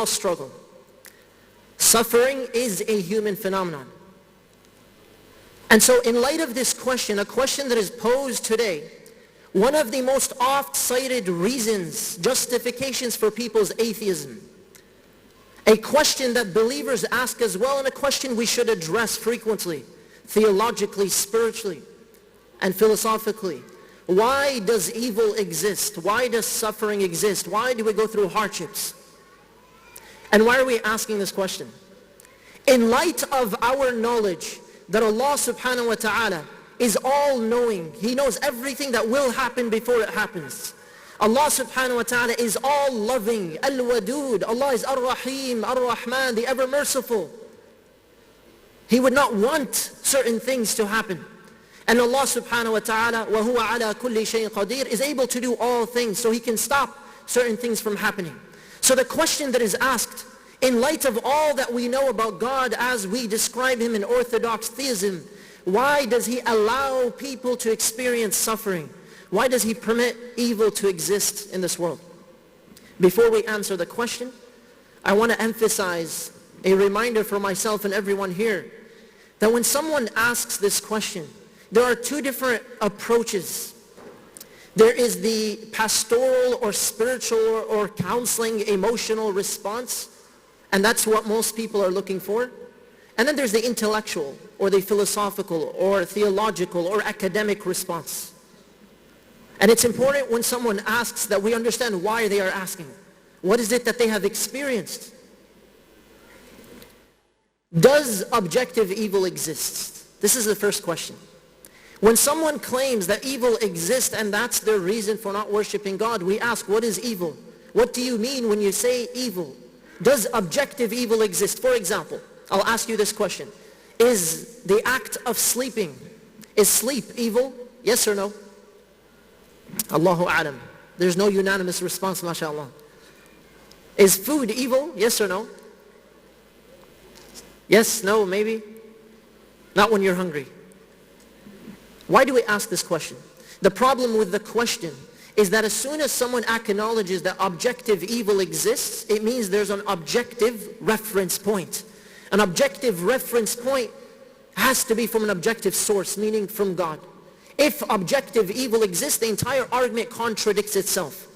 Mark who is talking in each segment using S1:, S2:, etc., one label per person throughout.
S1: all struggle. Suffering is a human phenomenon. And so in light of this question, a question that is posed today, one of the most oft-cited reasons, justifications for people's atheism, a question that believers ask as well, and a question we should address frequently, theologically, spiritually, and philosophically. Why does evil exist? Why does suffering exist? Why do we go through hardships? And why are we asking this question? In light of our knowledge that Allah subhanahu wa ta'ala is all-knowing. He knows everything that will happen before it happens. Allah subhanahu wa ta'ala is all-loving, al-wadud. Allah is ar-rahim, ar-rahman, the ever-merciful. He would not want certain things to happen. And Allah subhanahu wa ta'ala, وَهُوَ عَلَى كُلِّ شَيْءٍ قَدِيرٍ, is able to do all things, so He can stop certain things from happening. So the question that is asked, in light of all that we know about God as we describe Him in Orthodox theism, why does He allow people to experience suffering? Why does He permit evil to exist in this world? Before we answer the question, I want to emphasize a reminder for myself and everyone here, that when someone asks this question, there are two different approaches. There is the pastoral or spiritual or counseling emotional response, and that's what most people are looking for. And then there's the intellectual or the philosophical or theological or academic response. And it's important when someone asks that we understand why they are asking. What is it that they have experienced? Does objective evil exist? This is the first question. When someone claims that evil exists and that's their reason for not worshiping God, we ask, what is evil? What do you mean when you say evil? Does objective evil exist? For example, I'll ask you this question. Is the act of sleeping, is sleep evil? Yes or no? Allahu a'lam. There's no unanimous response, mashallah. Is food evil? Yes or no? Yes, no, maybe? Not when you're hungry. Why do we ask this question? The problem with the question is that as soon as someone acknowledges that objective evil exists, it means there's an objective reference point. An objective reference point has to be from an objective source, meaning from God. If objective evil exists, the entire argument contradicts itself.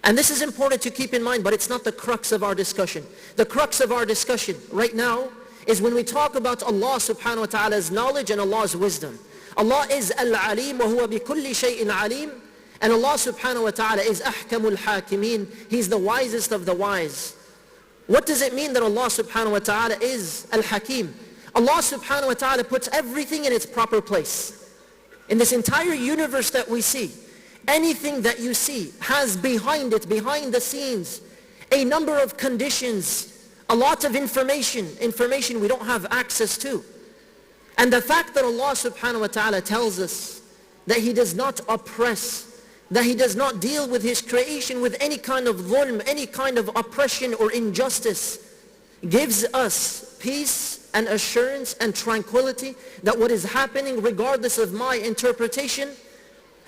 S1: And this is important to keep in mind, but it's not the crux of our discussion. The crux of our discussion right now is when we talk about Allah subhanahu wa ta'ala's knowledge and Allah's wisdom. Allah is al-alim wa huwa bi kulli shay'in alim. And Allah subhanahu wa ta'ala is ahkamul hakimin. He's the wisest of the wise. What does it mean that Allah subhanahu wa ta'ala is al-hakim? Allah subhanahu wa ta'ala puts everything in its proper place. In this entire universe that we see, anything that you see has behind it, behind the scenes, a number of conditions, a lot of information we don't have access to. And the fact that Allah subhanahu wa ta'ala tells us that He does not oppress, that He does not deal with His creation with any kind of dhulm, any kind of oppression or injustice, gives us peace and assurance and tranquility that what is happening, regardless of my interpretation,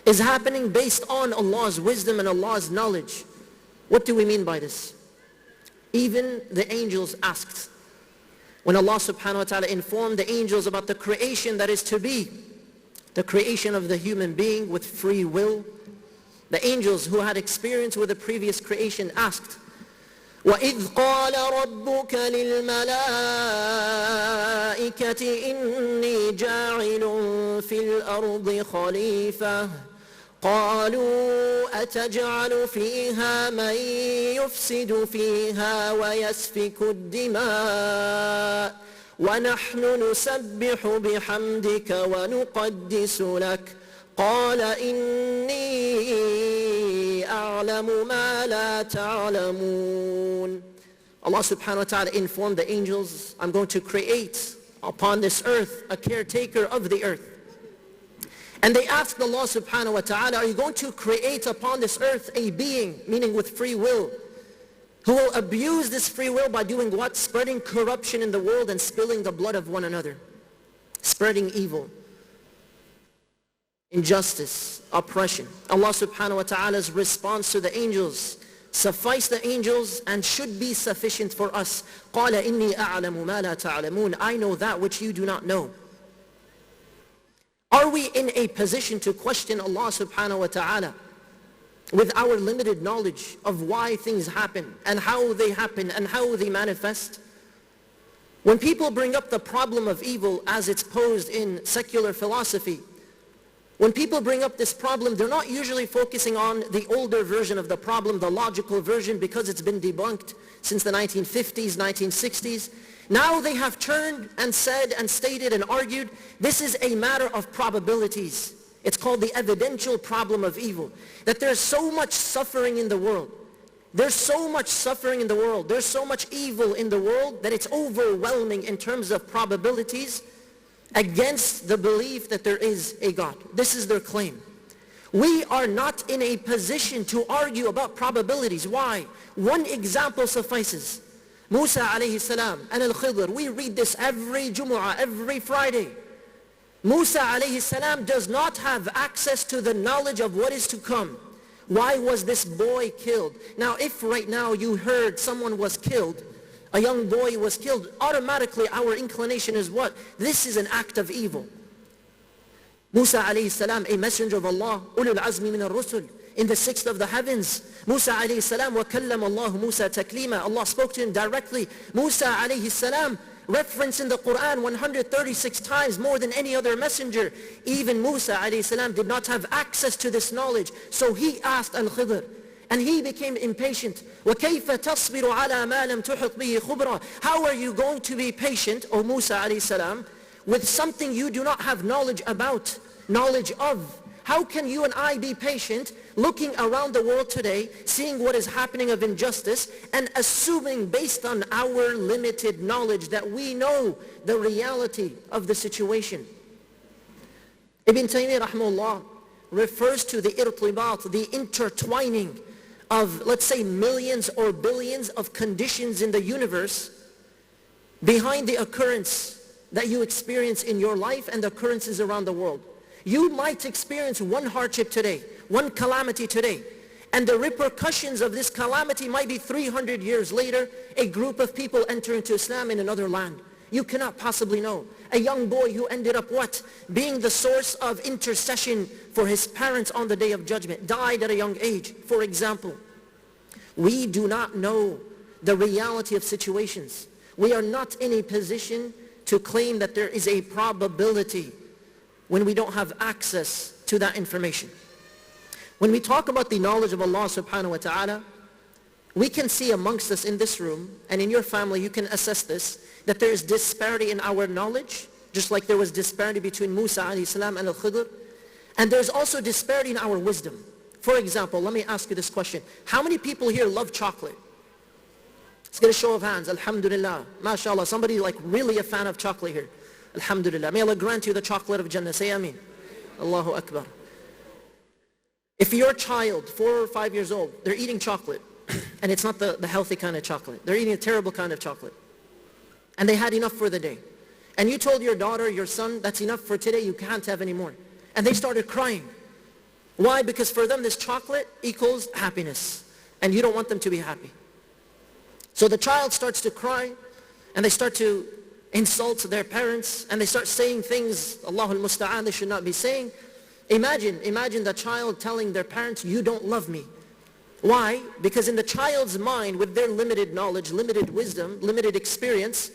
S1: is happening based on Allah's wisdom and Allah's knowledge. What do we mean by this? Even the angels asked. When Allah subhanahu wa ta'ala informed the angels about the creation that is to be, the creation of the human being with free will, the angels who had experience with the previous creation asked, وَإِذْ قَالَ رَبُّكَ لِلْمَلَائِكَةِ إِنِّي جَاعِلٌ فِي الْأَرْضِ خَلِيفَةً قالوا أتجعل فيها من يفسد فيها ويسفك الدماء ونحن نسبح بحمدك ونقدس لك قال إني أعلم ما لا تعلمون. Allah subhanahu wa ta'ala informed the angels, I'm going to create upon this earth a caretaker of the earth. And they asked Allah subhanahu wa ta'ala, are you going to create upon this earth a being, meaning with free will, who will abuse this free will by doing what? Spreading corruption in the world and spilling the blood of one another. Spreading evil, injustice, oppression. Allah subhanahu wa ta'ala's response to the angels suffice the angels and should be sufficient for us. قَالَ إِنِّي أَعْلَمُ مَا لَا تَعْلَمُونَ. I know that which you do not know. Are we in a position to question Allah subhanahu wa ta'ala with our limited knowledge of why things happen and how they happen and how they manifest? When people bring up the problem of evil as it's posed in secular philosophy, when people bring up this problem, they're not usually focusing on the older version of the problem, the logical version, because it's been debunked since the 1950s, 1960s. Now they have turned and said and stated and argued, this is a matter of probabilities. It's called the evidential problem of evil. That there's so much suffering in the world. There's so much suffering in the world. There's so much evil in the world that it's overwhelming in terms of probabilities against the belief that there is a God. This is their claim. We are not in a position to argue about probabilities. Why? One example suffices. Musa alayhi salam and Al-Khidr, we read this every Jumu'ah, every Friday. Musa alayhi salam does not have access to the knowledge of what is to come. Why was this boy killed? Now, if right now you heard someone was killed, a young boy was killed, automatically our inclination is what? This is an act of evil. Musa alayhi salam, a messenger of Allah, ulul azmi min al-rusul, in the sixth of the heavens. Musa alayhi salam, وَكَلَّمَ اللَّهُ Musa taklima. Allah spoke to him directly. Musa alayhi salam, referenced in the Quran 136 times more than any other messenger. Even Musa alayhi salam did not have access to this knowledge. So he asked Al-Khidr, and he became impatient. وَكَيْفَ تَصْبِرُ عَلَى مَا لَمْ تُحِطْ بِهِ خُبْرًا. How are you going to be patient, O Musa alayhi salam, with something you do not have knowledge about, knowledge of? How can you and I be patient looking around the world today, seeing what is happening of injustice, and assuming based on our limited knowledge that we know the reality of the situation? Ibn Taymiyyah rahimahullah refers to the irtibat, the intertwining of, let's say, millions or billions of conditions in the universe behind the occurrence that you experience in your life and the occurrences around the world. You might experience one hardship today, one calamity today, and the repercussions of this calamity might be 300 years later, a group of people enter into Islam in another land. You cannot possibly know. A young boy who ended up what? Being the source of intercession for his parents on the Day of Judgment, died at a young age, for example. We do not know the reality of situations. We are not in a position to claim that there is a probability when we don't have access to that information. When we talk about the knowledge of Allah subhanahu wa ta'ala, we can see amongst us in this room, and in your family you can assess this, that there is disparity in our knowledge, just like there was disparity between Musa alayhi salam and Al-Khidr, and there's also disparity in our wisdom. For example, let me ask you this question. How many people here love chocolate? Let's get a show of hands. Alhamdulillah. MashaAllah. Somebody like really a fan of chocolate here. Alhamdulillah. May Allah grant you the chocolate of Jannah. Say Ameen. Allahu Akbar. If your child, 4 or 5 years old, they're eating chocolate, and it's not the healthy kind of chocolate. They're eating a terrible kind of chocolate. And they had enough for the day. And you told your daughter, your son, that's enough for today, you can't have any more. And they started crying. Why? Because for them this chocolate equals happiness. And you don't want them to be happy. So the child starts to cry, and they start to insult their parents, and they start saying things, Allahul Musta'an, they should not be saying. Imagine the child telling their parents, you don't love me. Why? Because in the child's mind, with their limited knowledge, limited wisdom, limited experience,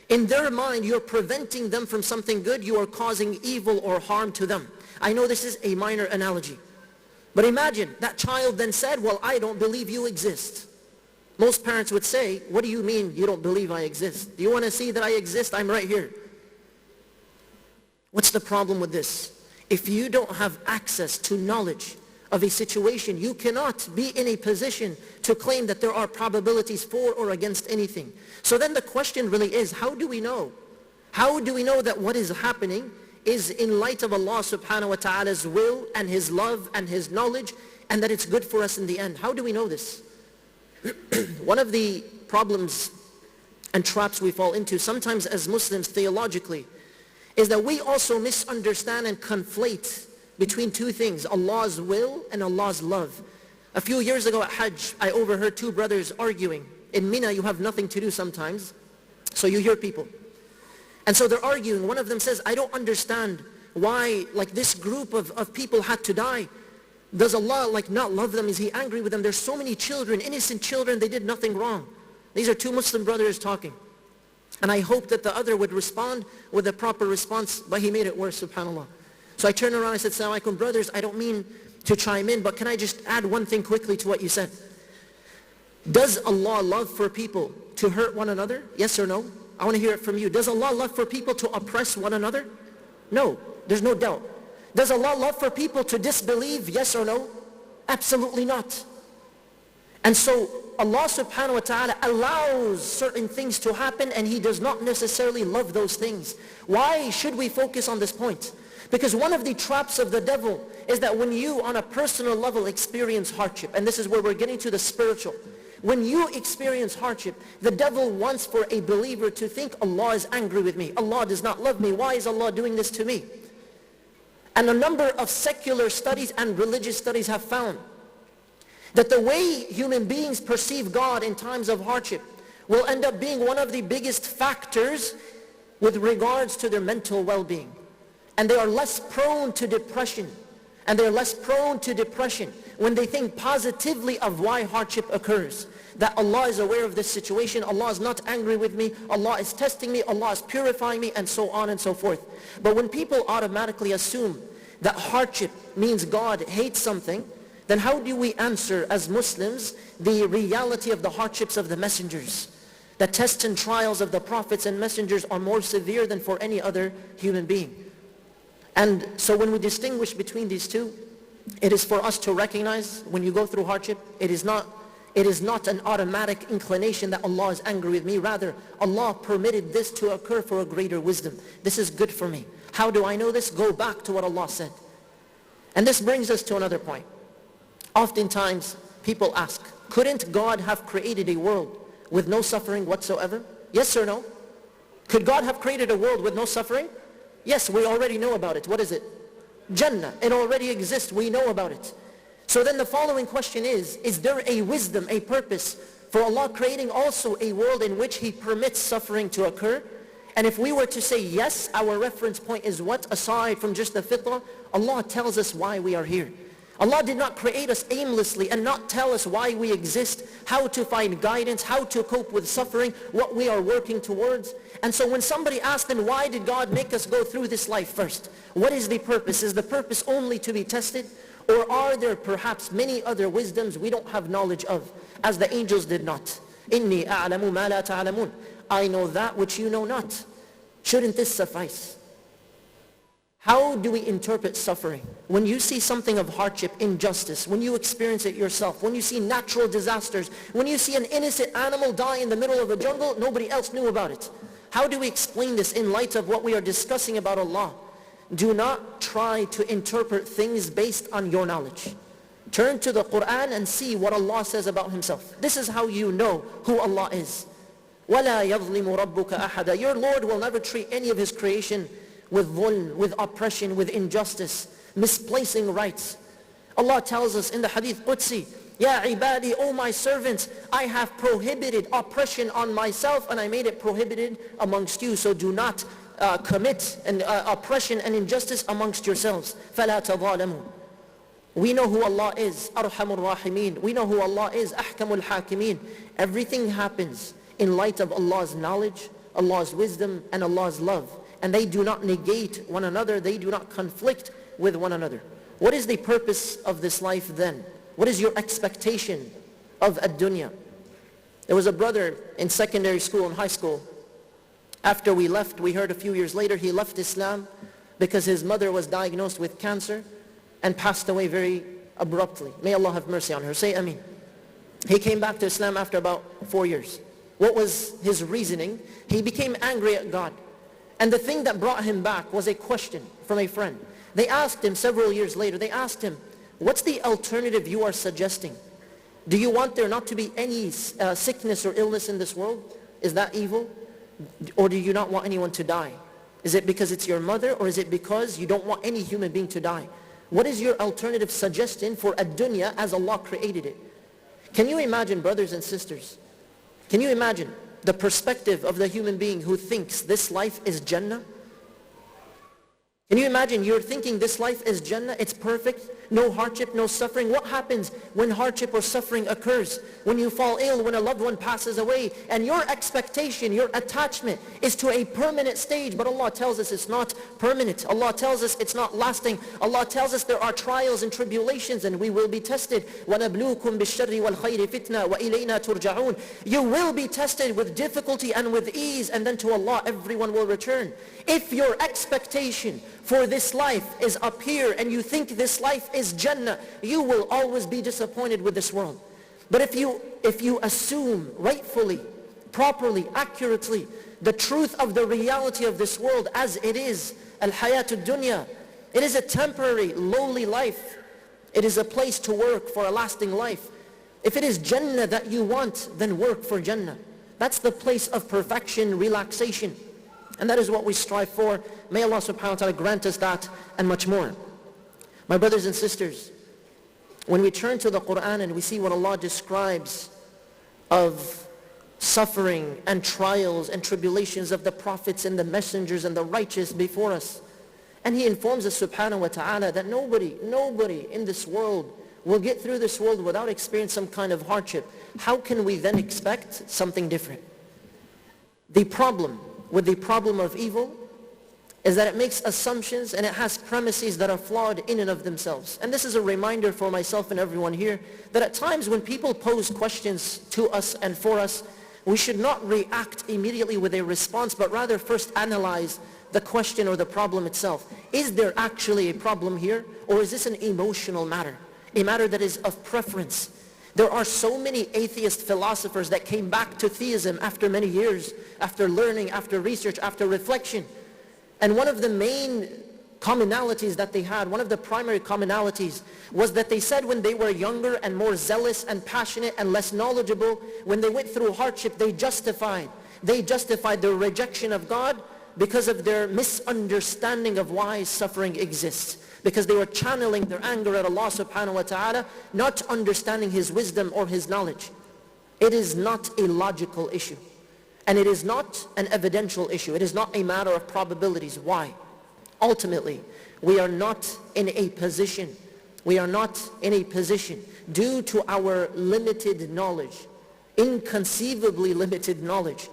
S1: in their mind, you're preventing them from something good, you are causing evil or harm to them. I know this is a minor analogy. But imagine, that child then said, well, I don't believe you exist. Most parents would say, what do you mean you don't believe I exist? Do you want to see that I exist? I'm right here. What's the problem with this? If you don't have access to knowledge of a situation, you cannot be in a position to claim that there are probabilities for or against anything. So then the question really is, how do we know? How do we know that what is happening is in light of Allah subhanahu wa ta'ala's will and His love and His knowledge, and that it's good for us in the end? How do we know this? One of the problems and traps we fall into sometimes as Muslims theologically is that we also misunderstand and conflate between two things, Allah's will and Allah's love. A few years ago at Hajj, I overheard two brothers arguing. In Mina, you have nothing to do sometimes, so you hear people. And so they're arguing. One of them says, I don't understand why this group of people had to die. Does Allah not love them? Is He angry with them? There's so many children, innocent children, they did nothing wrong. These are two Muslim brothers talking. And I hope that the other would respond with a proper response, but he made it worse, subhanAllah. So I turned around and I said, Assalamu alaikum, brothers, I don't mean to chime in, but can I just add one thing quickly to what you said? Does Allah love for people to hurt one another? Yes or no? I want to hear it from you. Does Allah love for people to oppress one another? No, there's no doubt. Does Allah love for people to disbelieve? Yes or no? Absolutely not. And so Allah subhanahu wa ta'ala allows certain things to happen, and He does not necessarily love those things. Why should we focus on this point? Because one of the traps of the devil is that when you on a personal level experience hardship, and this is where we're getting to the spiritual, when you experience hardship, the devil wants for a believer to think Allah is angry with me. Allah does not love me. Why is Allah doing this to me? And a number of secular studies and religious studies have found that the way human beings perceive God in times of hardship will end up being one of the biggest factors with regards to their mental well-being. And they are less prone to depression. And they're less prone to depression when they think positively of why hardship occurs. That Allah is aware of this situation, Allah is not angry with me, Allah is testing me, Allah is purifying me, and so on and so forth. But when people automatically assume that hardship means God hates something, then how do we answer as Muslims the reality of the hardships of the messengers? The tests and trials of the prophets and messengers are more severe than for any other human being. And so when we distinguish between these two, it is for us to recognize when you go through hardship, it is not an automatic inclination that Allah is angry with me. Rather, Allah permitted this to occur for a greater wisdom. This is good for me. How do I know this? Go back to what Allah said. And this brings us to another point. Oftentimes, people ask, couldn't God have created a world with no suffering whatsoever? Yes or no? Could God have created a world with no suffering? Yes, we already know about it. What is it? Jannah. It already exists. We know about it. So then the following question is there a wisdom, a purpose for Allah creating also a world in which He permits suffering to occur? And if we were to say yes, our reference point is what? Aside from just the fitrah, Allah tells us why we are here. Allah did not create us aimlessly and not tell us why we exist, how to find guidance, how to cope with suffering, what we are working towards. And so when somebody asks, then why did God make us go through this life first? What is the purpose? Is the purpose only to be tested? Or are there perhaps many other wisdoms we don't have knowledge of, as the angels did not? إِنِّي أَعْلَمُ مَا لَا تَعْلَمُونَ. I know that which you know not. Shouldn't this suffice? How do we interpret suffering? When you see something of hardship, injustice, when you experience it yourself, when you see natural disasters, when you see an innocent animal die in the middle of a jungle, nobody else knew about it. How do we explain this in light of what we are discussing about Allah? Do not try to interpret things based on your knowledge. Turn to the Quran and see what Allah says about Himself. This is how you know who Allah is. وَلَا يَظْلِمُ رَبُّكَ أَحَدًا. Your Lord will never treat any of His creation with dhulm, with oppression, with injustice, misplacing rights. Allah tells us in the Hadith Qudsi, Ya ibadi, O my servants, I have prohibited oppression on myself and I made it prohibited amongst you. So do not commit oppression and injustice amongst yourselves. فَلَا تَظَالَمُوا. We know who Allah is, Arhamur Rahimeen. We know who Allah is, Ahkamul Hakimeen. Everything happens in light of Allah's knowledge, Allah's wisdom, and Allah's love. And they do not negate one another. They do not conflict with one another. What is the purpose of this life then? What is your expectation of ad-dunya? There was a brother in secondary school and high school. After we left, we heard a few years later, he left Islam because his mother was diagnosed with cancer and passed away very abruptly. May Allah have mercy on her. Say Ameen. He came back to Islam after about 4 years. What was his reasoning? He became angry at God. And the thing that brought him back was a question from a friend. They asked him several years later, they asked him, what's the alternative you are suggesting? Do you want there not to be any sickness or illness in this world? Is that evil? Or do you not want anyone to die? Is it because it's your mother, or is it because you don't want any human being to die? What is your alternative suggestion for ad-dunya as Allah created it? Can you imagine, brothers and sisters, can you imagine the perspective of the human being who thinks this life is Jannah? Can you imagine you're thinking this life is Jannah, it's perfect, no hardship, no suffering. What happens when hardship or suffering occurs? When you fall ill, when a loved one passes away, and your expectation, your attachment is to a permanent stage, but Allah tells us it's not permanent. Allah tells us it's not lasting. Allah tells us there are trials and tribulations and we will be tested. وَنَبْلُوكُمْ بِالشَّرِّ وَالْخَيْرِ فِتْنَةً وَإِلَيْنَا تُرْجَعُونَ. You will be tested with difficulty and with ease, and then to Allah everyone will return. If your expectation for this life is up here and you think this life is Jannah, you will always be disappointed with this world. But if you assume rightfully, properly, accurately the truth of the reality of this world as it is, al-hayatud dunya, it is a temporary, lowly life. It is a place to work for a lasting life. If it is Jannah that you want, then work for Jannah. That's the place of perfection, relaxation. And that is what we strive for. May Allah subhanahu wa ta'ala grant us that and much more. My brothers and sisters, when we turn to the Quran and we see what Allah describes of suffering and trials and tribulations of the prophets and the messengers and the righteous before us, and He informs us subhanahu wa ta'ala that nobody in this world will get through this world without experiencing some kind of hardship. How can we then expect something different? The problem with the problem of evil is that it makes assumptions and it has premises that are flawed in and of themselves. And this is a reminder for myself and everyone here that at times when people pose questions to us and for us, we should not react immediately with a response, but rather first analyze the question or the problem itself. Is there actually a problem here, or is this an emotional matter? A matter that is of preference. There are so many atheist philosophers that came back to theism after many years, after learning, after research, after reflection. And one of the main commonalities that they had, one of the primary commonalities, was that they said when they were younger and more zealous and passionate and less knowledgeable, when they went through hardship, they justified their rejection of God because of their misunderstanding of why suffering exists. Because they were channeling their anger at Allah subhanahu wa ta'ala, not understanding His wisdom or His knowledge. It is not a logical issue. And it is not an evidential issue. It is not a matter of probabilities. Why? Ultimately, we are not in a position due to our limited knowledge, inconceivably limited knowledge,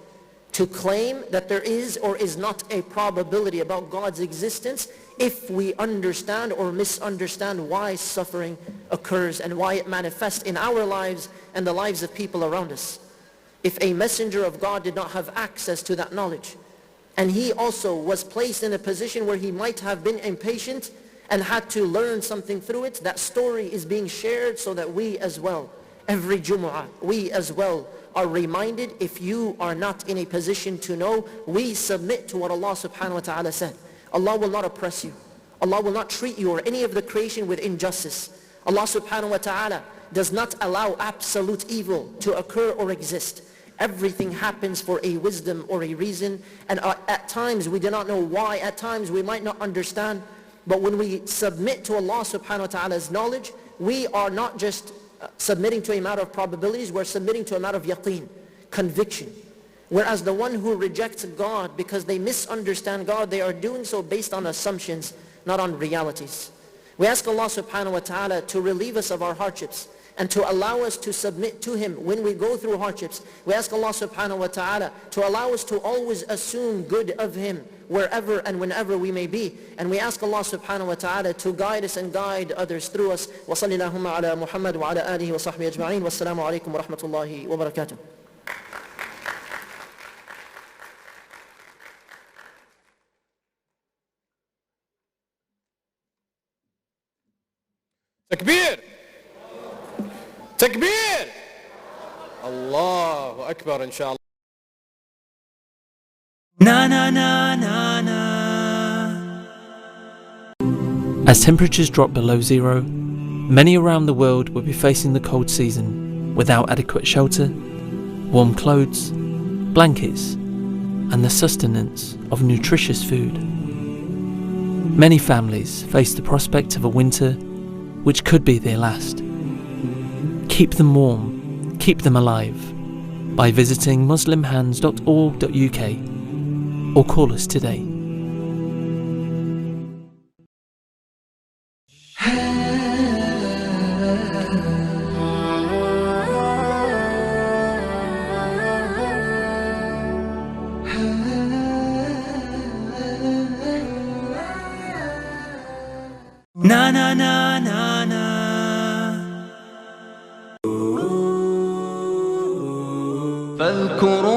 S1: to claim that there is or is not a probability about God's existence if we understand or misunderstand why suffering occurs and why it manifests in our lives and the lives of people around us. If a messenger of God did not have access to that knowledge, and he also was placed in a position where he might have been impatient and had to learn something through it, that story is being shared so that we as well, every Jumu'ah, we as well are reminded. If you are not in a position to know, we submit to what Allah subhanahu wa ta'ala said. Allah will not oppress you. Allah will not treat you or any of the creation with injustice. Allah subhanahu wa ta'ala does not allow absolute evil to occur or exist. Everything happens for a wisdom or a reason, and at times we do not know why, at times we might not understand, but when we submit to Allah subhanahu wa ta'ala's knowledge, we are not just submitting to a matter of probabilities, we're submitting to a matter of yaqeen, conviction. Whereas the one who rejects God because they misunderstand God, they are doing so based on assumptions, not on realities. We ask Allah subhanahu wa ta'ala to relieve us of our hardships and to allow us to submit to Him when we go through hardships. We ask Allah subhanahu wa ta'ala to allow us to always assume good of Him wherever and whenever we may be. And we ask Allah subhanahu wa ta'ala to guide us and guide others through us. Wa sallallahu ala Muhammad wa ala alihi wa sahbihi ajma'in. Wassalamu alaikum wa rahmatullahi wa barakatuh.
S2: Takbir! Takbir! Allahu Akbar, inshallah.
S3: Na na na na na. As temperatures drop below zero, many around the world will be facing the cold season without adequate shelter, warm clothes, blankets, and the sustenance of nutritious food. Many families face the prospect of a winter which could be their last. Keep them warm, keep them alive by visiting muslimhands.org.uk or call us today.
S2: Na na na na na. فاذكروا